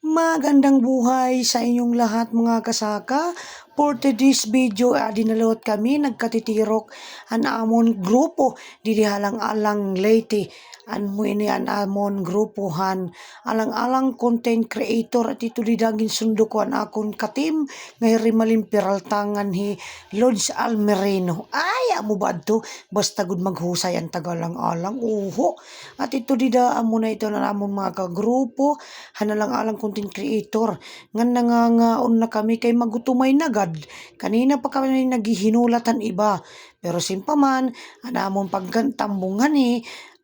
Magandang buhay sa inyong lahat mga kasaka. For today's video, dinalot kami nagkatitirok an amon grupo didihalang-alang Leyte. Mo ini an amon grupohan alang-alang content creator at ito didagin sundo ko an akon katim ngay rimalin peraltangan hi Lods Almerino. Ay, amo ba to? Basta gud maghusay ang tagalang-alang. Uho. At ito dida amo na ito na amon mga kagrupo hanalang-alang content creator nga nangangaon na kami kay magutumay nagad. Kanina pa kami naghihinulatan iba. Pero simpaman, anamon pagtambungan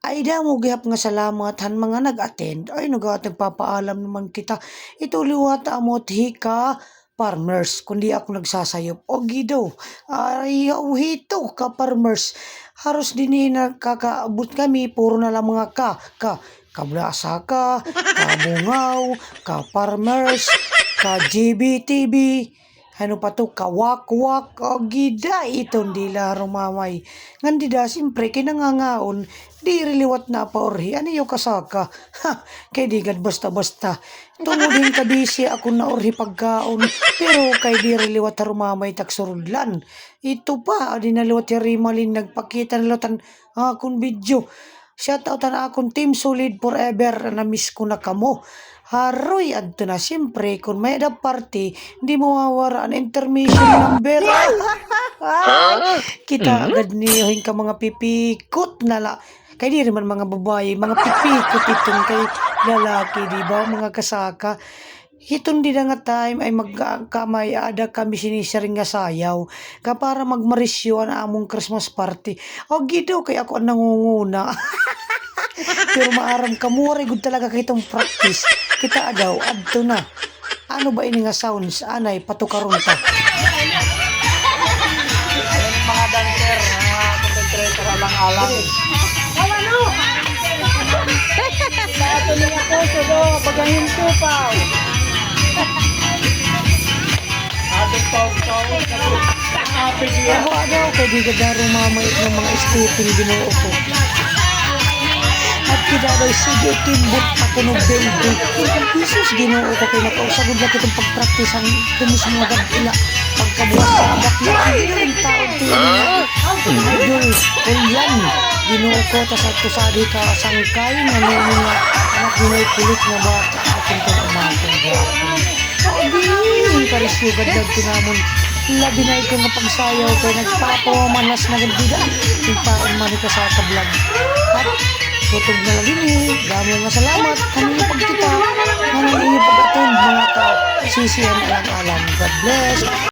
ay damo gihap nga salamat han mga nag-attend. Ay nagpapaalam naman kita. Ito liwat amot hika farmers kundi ako nagsasayop o gido ay hito ka farmers haros din nakakaabot kami puro na lang mga kablasa kabungaw, ka-farmers, ka-GBTV, ano pa to, kawakwak, o gida itong dila rumamay. Ngandida, simpre, kinangangaon, di riliwat na pa orhi, ano yung kasaka? Ha, kay digad basta-basta. Tumudin kabisi ako na orhi pagkaon, pero kay di riliwat na rumamay taksurudlan. Ito pa, di naliwat yung rimalin, nagpakita nalatan akong video. Shout out na akong Team Solid Forever na miss ko na kamo. Haroy adto na siyempre kung may da party hindi mawawara ang intermission number. Kita agad niyohin ka mga pipikot na la. Kay di rin mga babae, mga pipikot itong kay lalaki, di ba mga kasaka. Hiton di na nga time ay magkamay ada kami sinisiring nga sayaw ka para magmarisyo ang among Christmas party. O gido kay ako ang nangunguna. Pero maaram kamura gud talaga kay itong practice. Kita daw adto na. Ano ba ini nga sounds anay patukaron ta. Ayan yung mga dancer, mga content creator alang-alang. Ano? Ito niya po, sudo, pagahing tupaw. Ating pau-pau, happy dia. Ako daw kay di gada rumamay ng mga stupid Ginoo ko. At kita daw sige timbot ako no baby. Jesus Ginoo ko kay nakausagod lang itong pagpractice ang tumis mga gabila. Pagkabukas sa bakla ang ginawang tao tiyan. Idol, kulyan. Ginoo ko tas at kusadi ka sangkay nga mga anak nila'y kulit nga bata akin kong umakong gawin. Ang karisugad na tinamon. Labi na ito nga pagsayaw kay nagpapamanas na gandida. Tingpain man ito sa kablog. At tutog na lang din dami nga salamat. Kanina pagkita. Nanang iyo pag-attend mga ka-sisiyan alang-alang. God bless.